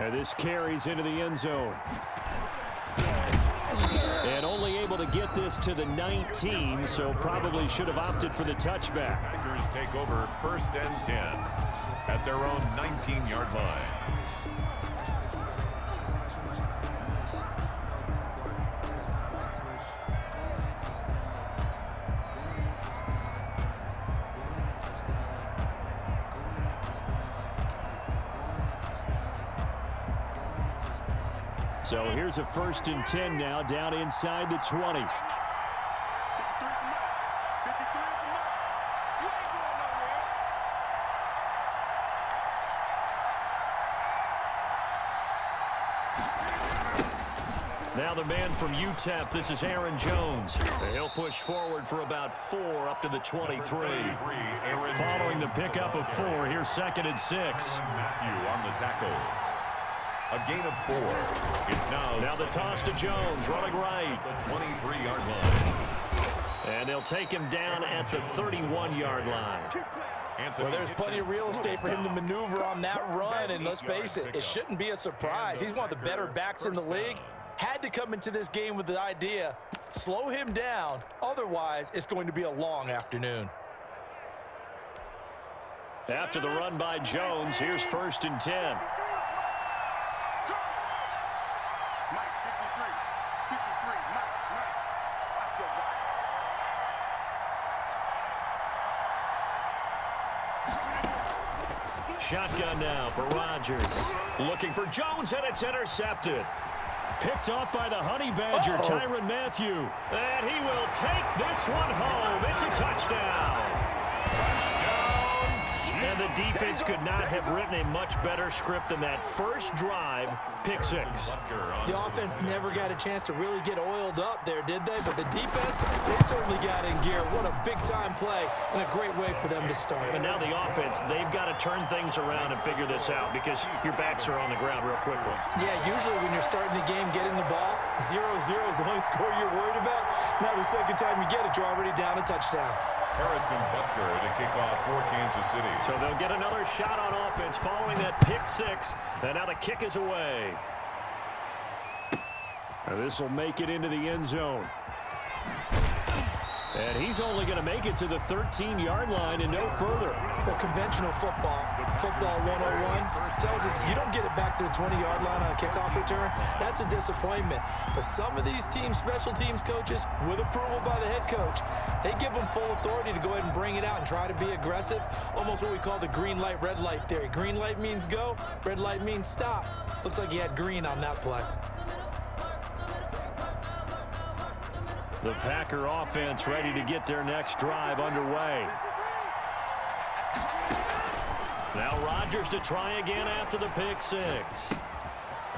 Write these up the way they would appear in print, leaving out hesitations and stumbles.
And this carries into the end zone. And only able to get this to the 19, so probably should have opted for the touchback. Packers take over 1st and 10 at their own 19-yard line. So here's a 1st and 10 now, down inside the 20. Now the man from UTEP, this is Aaron Jones. He'll push forward for about 4 up to the 23. Following the pickup of 4, here's 2nd and 6. Matthew on the tackle. A gain of 4. It's now the toss to Jones, running right. The 23-yard line. And they'll take him down at the 31-yard line. Well, there's plenty of real estate for him to maneuver on that run, and let's face it, it shouldn't be a surprise. He's one of the better backs in the league. Had to come into this game with the idea, slow him down, otherwise it's going to be a long afternoon. After the run by Jones, here's 1st and 10. Shotgun now for Rodgers. Looking for Jones, and it's intercepted. Picked off by the Honey Badger, Tyrann Mathieu. And he will take this one home. It's a touchdown. And the defense could not have written a much better script than that first drive, pick 6. The offense never got a chance to really get oiled up there, did they? But the defense, they certainly got in gear. What a big-time play and a great way for them to start. And now the offense, they've got to turn things around and figure this out because your backs are on the ground real quickly. Yeah, usually when you're starting the game, getting the ball, 0-0 is the only score you're worried about. Now the second time you get it, you're already down a touchdown. Harrison Butker to kick off for Kansas City. So they'll get another shot on offense following that pick 6. And now the kick is away. This will make it into the end zone. And he's only going to make it to the 13-yard line and no further. Well, conventional football 101, tells us if you don't get it back to the 20-yard line on a kickoff return, that's a disappointment. But some of these team special teams coaches, with approval by the head coach, they give them full authority to go ahead and bring it out and try to be aggressive, almost what we call the green light, red light theory. Green light means go, red light means stop. Looks like he had green on that play. The Packer offense ready to get their next drive underway. Now Rodgers to try again after the pick 6.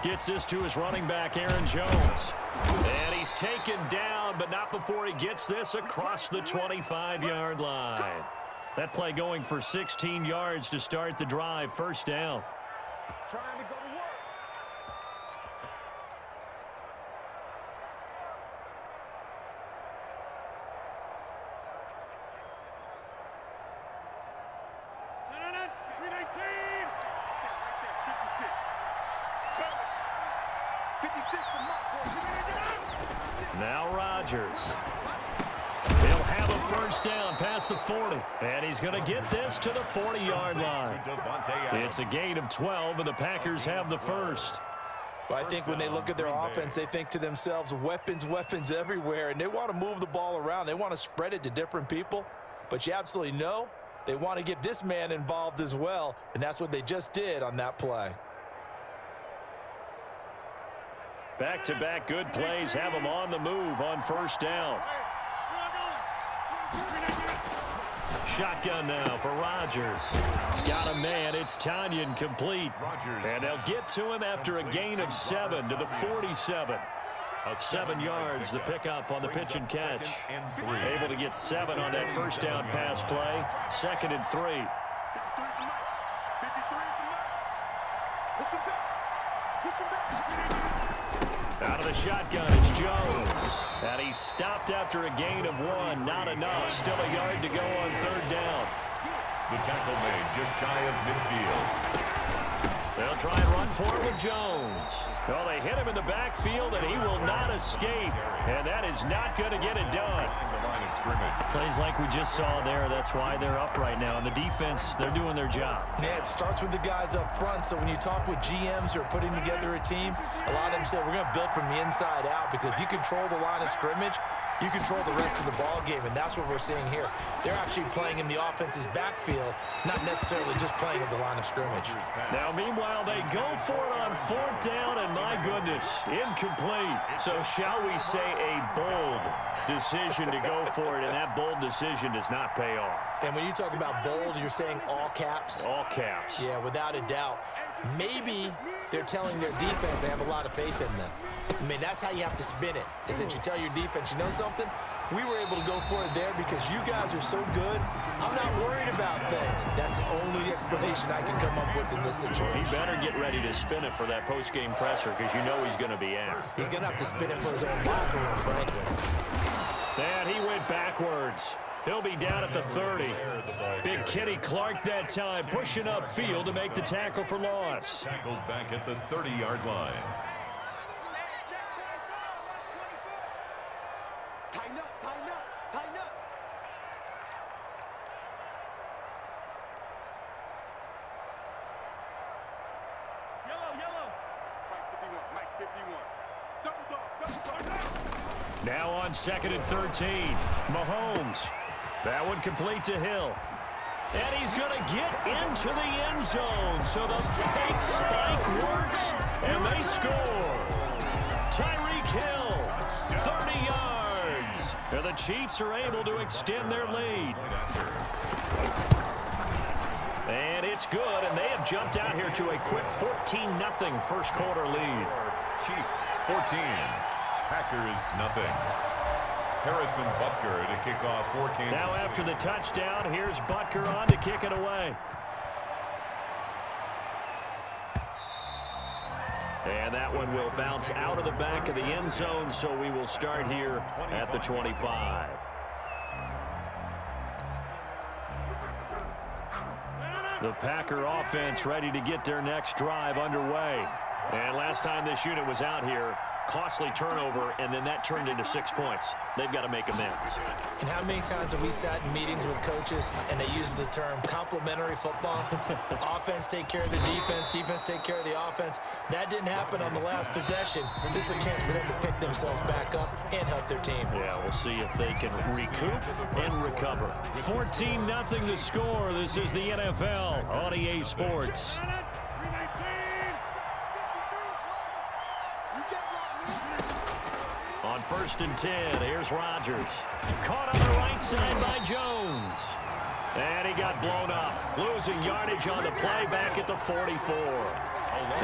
Gets this to his running back, Aaron Jones. And he's taken down, but not before he gets this across the 25-yard line. That play going for 16 yards to start the drive, 1st down. Trying to go to work. Now Rodgers. He'll have a 1st down past the 40. And he's going to get this to the 40-yard line. It's a gain of 12, and the Packers have the 1st. But I think when they look at their offense, they think to themselves, weapons, weapons everywhere. And they want to move the ball around. They want to spread it to different people. But you absolutely know they want to get this man involved as well. And that's what they just did on that play. Back-to-back good plays have them on the move on 1st down. Shotgun now for Rodgers. Got a man. It's Tanyan complete. And they'll get to him after a gain of 7 to the 47. 7 yards, the pickup on the pitch and catch. Able to get 7 on that 1st down pass play. 2nd and 3. Out of the shotgun, it's Jones. And he's stopped after a gain of 1. Not enough. Still a yard to go on 3rd down. The tackle made just shy of midfield. They'll try and run for it with Jones. Well, they hit him in the backfield, and he will not escape. And that is not going to get it done. Plays like we just saw there. That's why they're up right now. And the defense, they're doing their job. Yeah, it starts with the guys up front. So when you talk with GMs who are putting together a team, a lot of them say we're going to build from the inside out, because if you control the line of scrimmage, you control the rest of the ball game, and that's what we're seeing here. They're actually playing in the offense's backfield, not necessarily just playing at the line of scrimmage. Now, meanwhile, they go for it on 4th down, and my goodness, incomplete. So shall we say a bold decision to go for it, and that bold decision does not pay off. And when you talk about bold, you're saying all caps? All caps. Yeah, without a doubt. Maybe they're telling their defense they have a lot of faith in them. I mean, that's how you have to spin it, is that you tell your defense, you know something? We were able to go for it there because you guys are so good. I'm not worried about things. That's the only explanation I can come up with in this situation. He better get ready to spin it for that post-game presser, because you know he's going to be asked. He's going to have to spin it for his own locker room, frankly. And he went backwards. He'll be down at the 30. Big Kenny Clark that time, pushing upfield to make the tackle for loss. Tackled back at the 30-yard line. Tighten up, tighten up, tighten up. Yellow. Mike 51. Double dog. Now on 2nd and 13. Mahomes. That one complete to Hill. And he's going to get into the end zone. So the fake spike works, and they score. Tyreek Hill, 30 yards. And the Chiefs are able to extend their lead. And it's good, and they have jumped out here to a quick 14-0 first quarter lead. Chiefs 14. Packers nothing. Harrison Butker to kick off for Kansas Now City. after the touchdown, here's Butker on to kick it away. And that one will bounce out of the back of the end zone, so we will start here at the 25. The Packer offense ready to get their next drive underway. And last time this unit was out here, costly turnover, and then that turned into 6 points. They've got to make amends. And how many times have we sat in meetings with coaches and they use the term complementary football? Offense take care of the defense, defense take care of the offense. That didn't happen on the last possession. This is a chance for them to pick themselves back up and help their team. Yeah, we'll see if they can recoup and recover. 14-0 the score. This is the NFL on EA Sports. On 1st and 10, here's Rodgers. Caught on the right side by Jones. And he got blown up, losing yardage on the play back at the 44.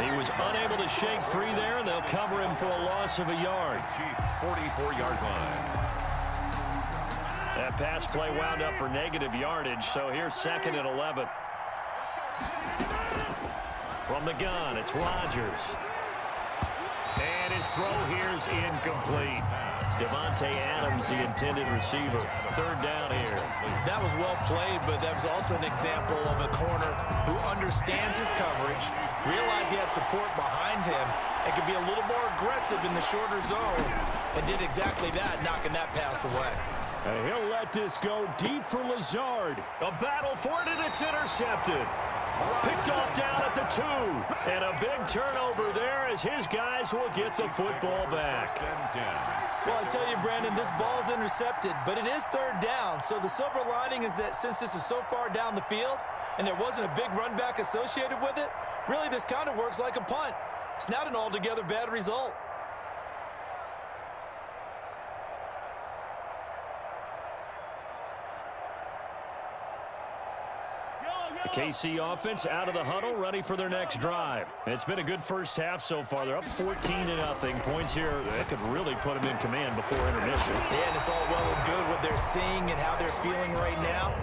He was unable to shake free there, and they'll cover him for a loss of a yard. Chiefs 44-yard line. That pass play wound up for negative yardage, so here's 2nd and 11. From the gun, it's Rodgers. And his throw here's incomplete. Devontae Adams, the intended receiver. 3rd down here. That was well played, but that was also an example of a corner who understands his coverage, realized he had support behind him, and could be a little more aggressive in the shorter zone, and did exactly that, knocking that pass away. And he'll let this go deep for Lazard. A battle for it, and it's intercepted. Picked off down at the 2. And a big turnover there as his guys will get the football back. Well, I tell you, Brandon, this ball's intercepted, but it is 3rd down. So the silver lining is that since this is so far down the field and there wasn't a big run back associated with it, really this kind of works like a punt. It's not an altogether bad result. The KC offense out of the huddle, ready for their next drive. It's been a good first half so far. They're up 14-0. Points here that could really put them in command before intermission. Yeah, and it's all well and good what they're seeing and how they're feeling right now.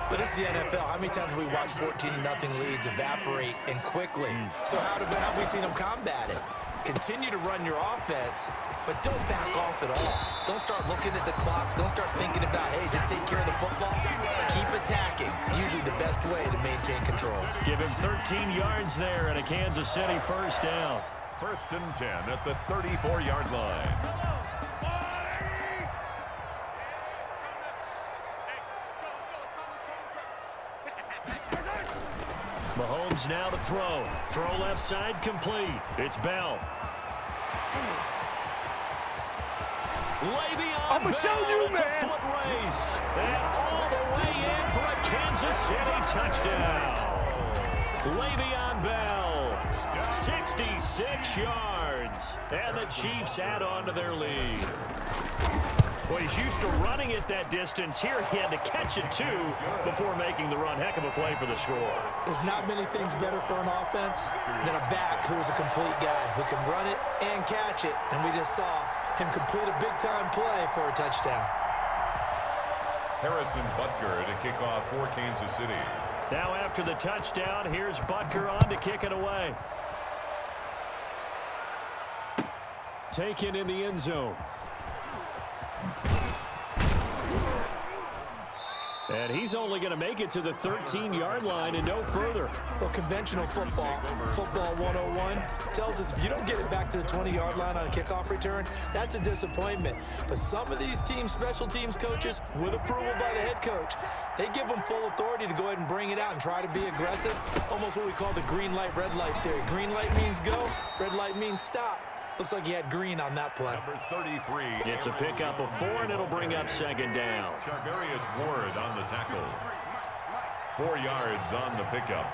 But it's the NFL. How many times have we watched 14-0 leads evaporate and quickly? So how have we seen them combat it? Continue to run your offense, but don't back off at all. Don't start looking at the clock. Don't start thinking about, hey, just take care of the football. Keep attacking. Usually the best way to maintain control. Give him 13 yards there and a Kansas City first down. 1st and 10 at the 34-yard line. Mahomes now to throw. Throw left side complete. It's Bell. Le'Veon I'ma Bell, show you, it's man. a foot race. And all the way in for a Kansas City touchdown. Le'Veon Bell, 66 yards. And the Chiefs add on to their lead. Well, he's used to running it that distance. Here he had to catch it, too, before making the run. Heck of a play for the score. There's not many things better for an offense than a back who is a complete guy who can run it and catch it. And we just saw him complete a big-time play for a touchdown. Harrison Butker to kick off for Kansas City. Now after the touchdown, here's Butker on to kick it away. Taken in the end zone. And he's only going to make it to the 13-yard line and no further. Well, conventional football 101, tells us if you don't get it back to the 20-yard line on a kickoff return, that's a disappointment. But some of these special teams coaches, with approval by the head coach, they give them full authority to go ahead and bring it out and try to be aggressive. Almost what we call the green light, red light theory. Green light means go, red light means stop. Looks like he had green on that play. Number 33. It's a pickup of 4, and it'll bring up 2nd down. Charvarius Ward on the tackle. 4 yards on the pickup.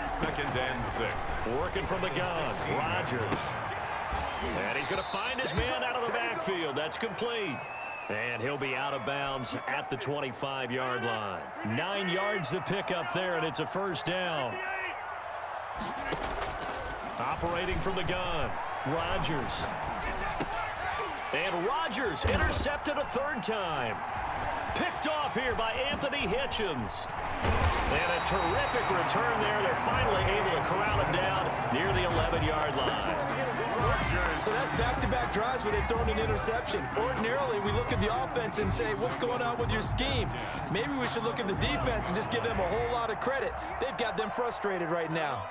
2nd and 6. Working from the gun, Rodgers. And he's going to find his man out of the backfield. That's complete. And he'll be out of bounds at the 25-yard line. 9 yards to pick up there, and it's a first down. Operating from the gun, Rodgers. And Rodgers intercepted a 3rd time. Picked off here by Anthony Hitchens. And a terrific return there. They're finally able to corral him down near the 11-yard line. So that's back-to-back drives where they've thrown an interception. Ordinarily, we look at the offense and say, what's going on with your scheme? Maybe we should look at the defense and just give them a whole lot of credit. They've got them frustrated right now.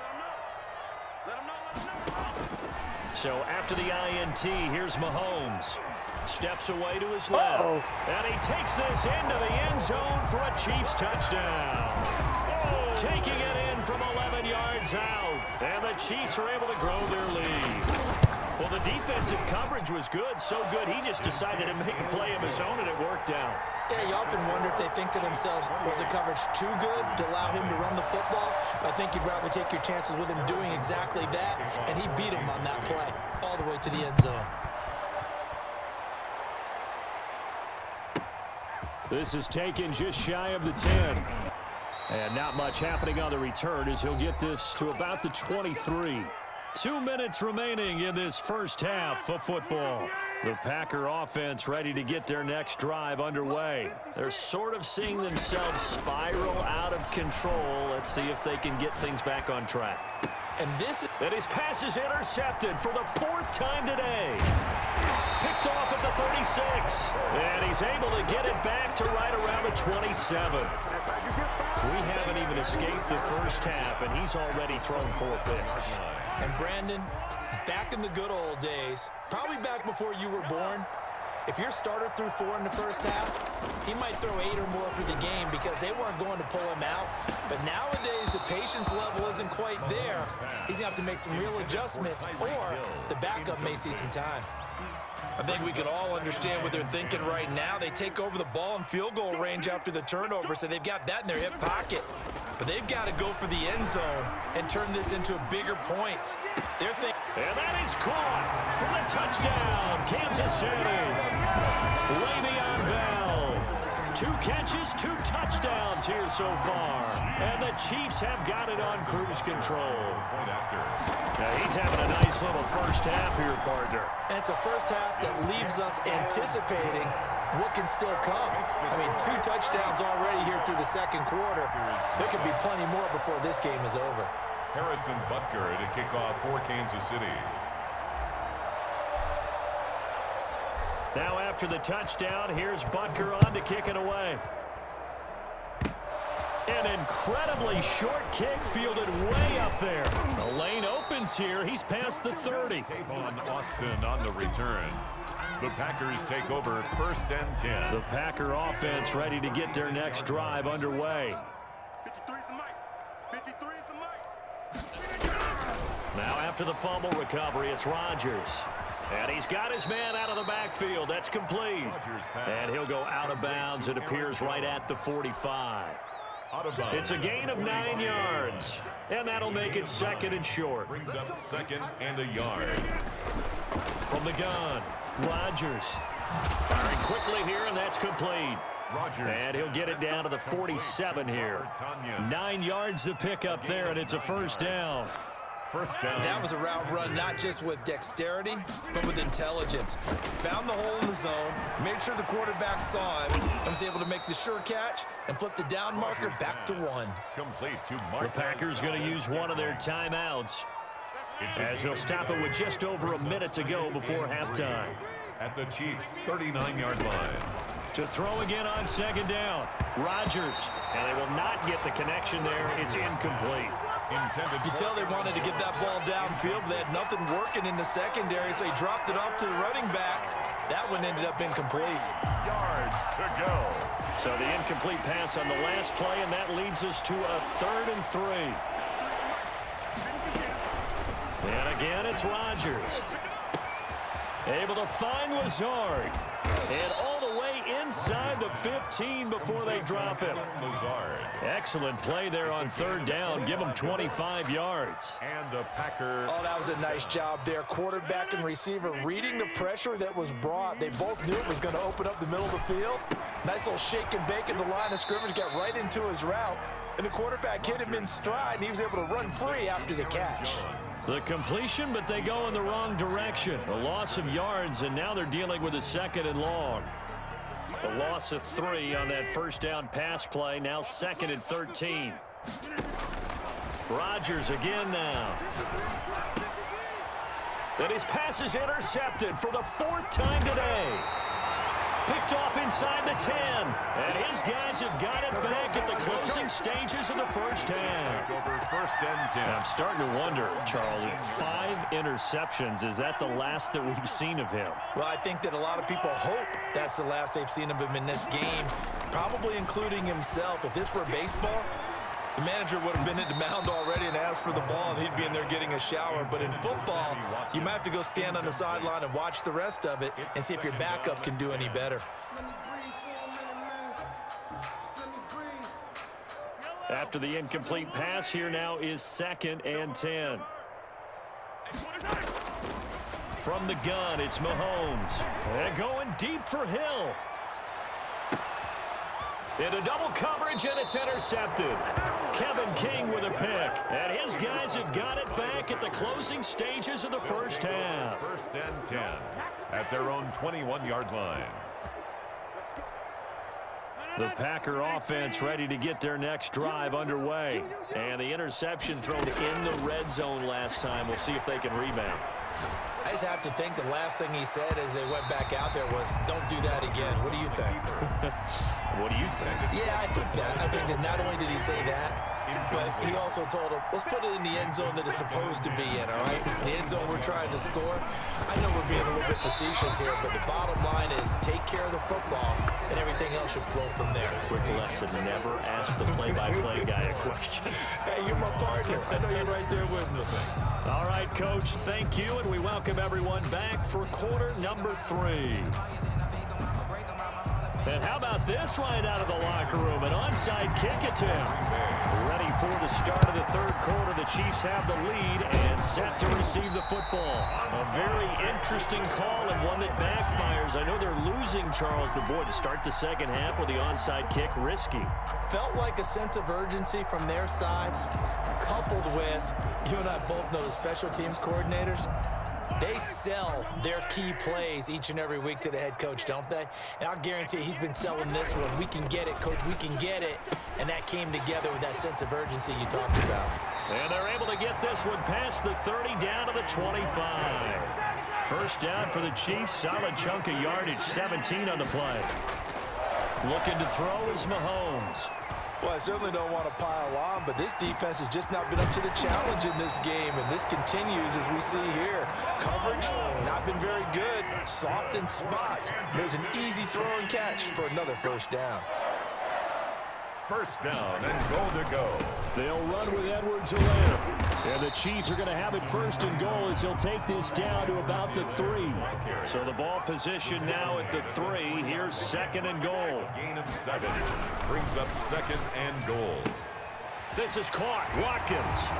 So after the INT, here's Mahomes. Steps away to his left. And he takes this into the end zone for a Chiefs touchdown. Taking it in from 11 yards out. And the Chiefs are able to grow their lead. Well, the defensive coverage was good, so good he just decided to make a play of his own, and it worked out. Yeah, you often wonder if they think to themselves, was the coverage too good to allow him to run the football? But I think you'd rather take your chances with him doing exactly that, and he beat him on that play all the way to the end zone. This is taken just shy of the 10. And not much happening on the return as he'll get this to about the 23. 2 minutes remaining in this first half of football. The Packer offense ready to get their next drive underway. They're sort of seeing themselves spiral out of control. Let's see if they can get things back on track. And his pass is intercepted for the 4th time today. Picked off at the 36. And he's able to get it back to right around the 27. We haven't even escaped the first half, and he's already thrown 4 picks. And Brandon, back in the good old days, probably back before you were born, if your starter threw 4 in the first half, he might throw 8 or more for the game because they weren't going to pull him out. But nowadays, the patience level isn't quite there. He's going to have to make some real adjustments, or the backup may see some time. I think we can all understand what they're thinking right now. They take over the ball in field goal range after the turnover, so they've got that in their hip pocket. But they've got to go for the end zone and turn this into bigger points. They're thinking. And that is caught for the touchdown, Kansas City. Le'Veon Bell. 2 catches, 2 touchdowns here so far. And the Chiefs have got it on cruise control. Now he's having a nice little first half here, partner. And it's a first half that leaves us anticipating what can still come. I mean, 2 touchdowns already here through the second quarter. There could be plenty more before this game is over. Harrison Butker to kick off for Kansas City. Now after the touchdown, here's Butker on to kick it away. An incredibly short kick fielded way up there. The lane opens here. He's past the 30. Tape on Austin on the return. The Packers take over 1st and 10. The Packer offense ready to get their next drive underway. 53 is the mic. 53 is the mic. Now after the fumble recovery, it's Rodgers. And he's got his man out of the backfield. That's complete. And he'll go out of bounds. It appears right at the 45. It's a gain of 9 yards. And that'll make it 2nd and short. Brings up 2nd and a yard. From the gun, Rodgers. Firing quickly here, and that's complete. Rodgers. And he'll get it down to the 47 here. 9 yards to pick up there, and it's a 1st down. First down. That was a route run not just with dexterity, but with intelligence. Found the hole in the zone, made sure the quarterback saw him, and was able to make the sure catch and flip the down marker back to 1. Complete to The Packers going to use one of their timeouts as they'll stop it with just over a minute to go before halftime. At the Chiefs' 39-yard line. To throw again on 2nd down. Rodgers. And they will not get the connection there. It's incomplete. Intended. You tell they wanted to get that ball downfield, but they had nothing working in the secondary, so he dropped it off to the running back. That one ended up incomplete. Yards to go. So the incomplete pass on the last play, and that leads us to a 3rd and 3. And again, it's Rodgers. Able to find Lazard. And all the way inside the 15 before they drop it. Lazard. Excellent play there on 3rd down. Give them 25 yards. And the Packer. Oh, that was a nice job there. Quarterback and receiver reading the pressure that was brought. They both knew it was going to open up the middle of the field. Nice little shake and bake in the line of scrimmage. Got right into his route. And the quarterback hit him in stride, and he was able to run free after the catch. The completion, but they go in the wrong direction. A loss of yards, and now they're dealing with a 2nd and long. The loss of 3 on that 1st down pass play, now 2nd and 13. Rodgers again now. And his pass is intercepted for the 4th time today. Picked off inside the 10. And his guys have got it back at the closing stages of the 1st half. Over 1st and 10. I'm starting to wonder, Charles, 5 interceptions. Is that the last that we've seen of him? Well, I think that a lot of people hope that's the last they've seen of him in this game, probably including himself. If this were baseball, the manager would have been at the mound already and asked for the ball, and he'd be in there getting a shower. But in football, you might have to go stand on the sideline and watch the rest of it and see if your backup can do any better. After the incomplete pass, here now is 2nd and 10. From the gun, it's Mahomes. And going deep for Hill. Into double coverage, and it's intercepted. Kevin King with a pick. And his guys have got it back at the closing stages of the 1st half. 1st and 10 at their own 21-yard line. The Packer offense ready to get their next drive underway. And the interception thrown in the red zone last time. We'll see if they can rebound. I just have to think the last thing he said as they went back out there was, don't do that again. What do you think? What do you think? Yeah, I think that. I think that not only did he say that, but he also told him, let's put it in the end zone that it's supposed to be in, all right? The end zone we're trying to score. I know we're being a little bit facetious here, but the bottom line is take care of the football, and everything else should flow from there. Quick lesson, never ask the play-by-play guy a question. Hey, you're my partner. I know you're right there with me. All right, Coach, thank you, and we welcome everyone back for quarter number 3. And how about this right out of the locker room? An onside kick attempt. Ready for the start of the 3rd quarter. The Chiefs have the lead and set to receive the football. A very interesting call and one that backfires. I know they're losing, Charles, but boy, to start the 2nd half with the onside kick, risky. Felt like a sense of urgency from their side, coupled with, you and I both know the special teams coordinators. They sell their key plays each and every week to the head coach, don't they? And I'll guarantee he's been selling this one. We can get it, coach, we can get it. And that came together with that sense of urgency you talked about. And they're able to get this one past the 30 down to the 25. First down for the Chiefs. Solid chunk of yardage, 17 on the play. Looking to throw is Mahomes. Well, I certainly don't want to pile on, but this defense has just not been up to the challenge in this game, and this continues as we see here. Coverage, not been very good. Soft in spots. There's an easy throw and catch for another first down. First down and goal to go. They'll run with Edwards-Helaire. And the Chiefs are going to have it first and goal as he'll take this down to about the 3. So the ball position now at the 3. Here's second and goal. Gain of 7. Brings up second and goal. This is caught. Watkins.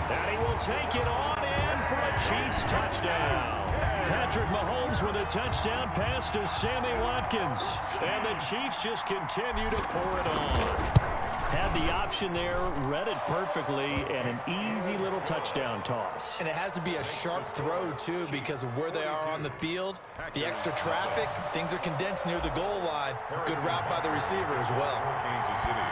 And he will take it on in for a Chiefs touchdown. Patrick Mahomes with a touchdown pass to Sammy Watkins. And the Chiefs just continue to pour it on. Had the option there, read it perfectly, and an easy little touchdown toss. And it has to be a sharp throw, too, because of where they are on the field. The extra traffic, things are condensed near the goal line. Good route by the receiver as well. Kansas City.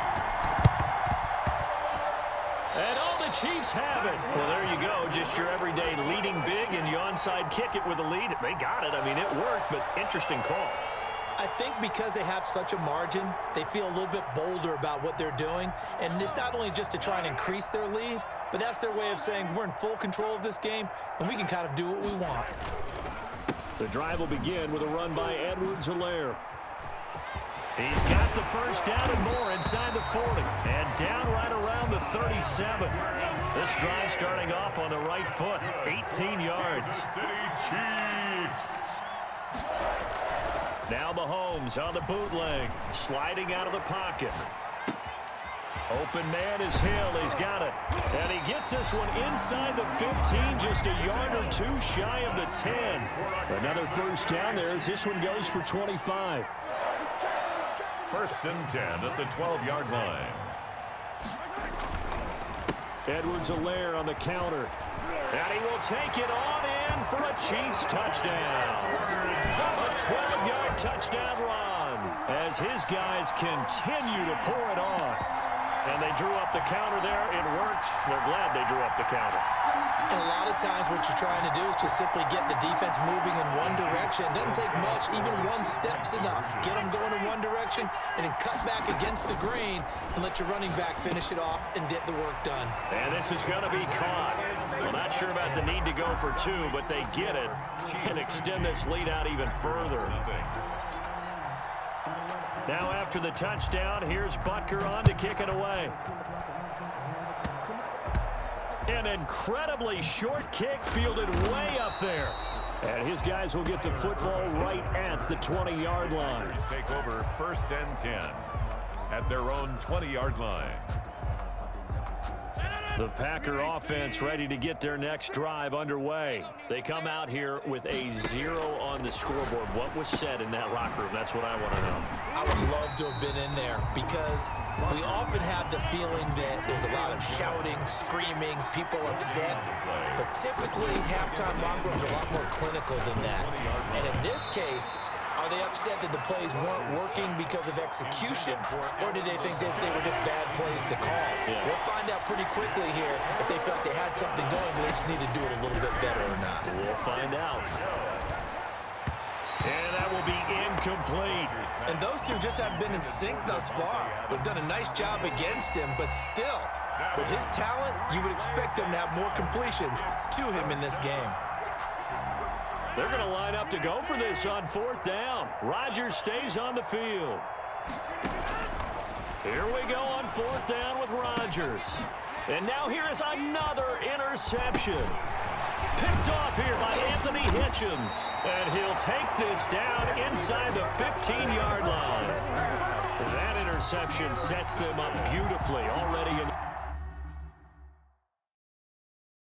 And all the Chiefs have it. Well, there you go. Just your everyday leading big, and you onside kick it with a lead. They got it. I mean, it worked, but interesting call. I think because they have such a margin, they feel a little bit bolder about what they're doing. And it's not only just to try and increase their lead, but that's their way of saying we're in full control of this game, and we can kind of do what we want. The drive will begin with a run by Edwards-Helaire. He's got the first down and more inside the 40. And down right around the 37. This drive starting off on the right foot. 18 yards. City Chiefs. Now Mahomes on the bootleg. Sliding out of the pocket. Open man is Hill. He's got it. And he gets this one inside the 15, just a yard or two shy of the 10. Another first down there as this one goes for 25. First and 10 at the 12-yard line. Edwards-Helaire on the counter. And he will take it on in for a Chiefs touchdown. A 12-yard touchdown run as his guys continue to pour it on. And they drew up the counter there. It worked. They're glad they drew up the counter. And a lot of times what you're trying to do is just simply get the defense moving in one direction. It doesn't take much. Even one step's enough. Get them going in one direction and then cut back against the grain and let your running back finish it off and get the work done. And this is going to be caught. Well, not sure about the need to go for 2, but they get it and extend this lead out even further. Now after the touchdown, here's Butker on to kick it away. An incredibly short kick fielded way up there. And his guys will get the football right at the 20-yard line. Take over first and 10 at their own 20-yard line. The Packer offense ready to get their next drive underway. They come out here with a 0 on the scoreboard. What was said in that locker room? That's what I want to know. I would love to have been in there because we often have the feeling that there's a lot of shouting, screaming, people upset. But typically, halftime locker rooms are a lot more clinical than that. And in this case, are they upset that the plays weren't working because of execution, or did they think they were just bad plays to call? Yeah. We'll find out pretty quickly here if they felt they had something going, but they just need to do it a little bit better or not. We'll find out. And that will be incomplete. And those two just haven't been in sync thus far. They've done a nice job against him, but still, with his talent, you would expect them to have more completions to him in this game. They're going to line up to go for this on 4th down. Rodgers stays on the field. Here we go on 4th down with Rodgers. And now here is another interception. Picked off here by Anthony Hitchens. And he'll take this down inside the 15-yard line. That interception sets them up beautifully. Already